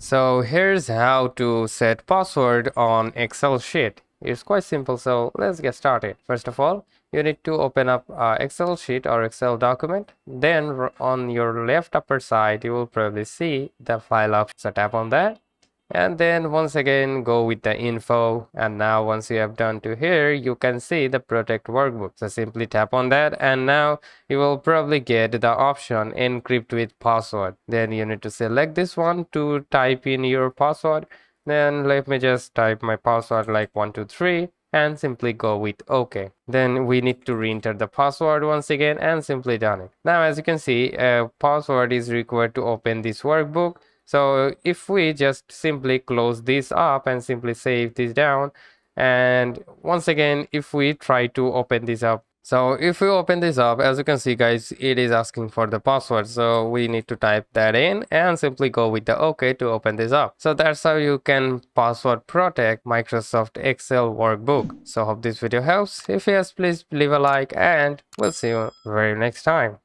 So here's how to set password on Excel sheet. It's quite simple, so let's get started. First of all, you need to open up Excel sheet or Excel document. Then on your left upper side, you will probably see the file option. So tap on that. And then once again go with the info, and now once you have done to here, you can see the protect workbook. So simply tap on that, and now you will probably get the option encrypt with password. Then you need to select this one to type in your password. Then let me just type my password like 123 and simply go with OK. Then we need to re-enter the password once again and simply done it. Now as you can see, a password is required to open this workbook. So if we just simply close this up and simply save this down, and once again, if we try to open this up, so if we open this up, as you can see guys, it is asking for the password. So we need to type that in and simply go with the OK to open this up. So that's how you can password protect Microsoft Excel workbook. So hope this video helps. If yes, please leave a like and we'll see you very next time.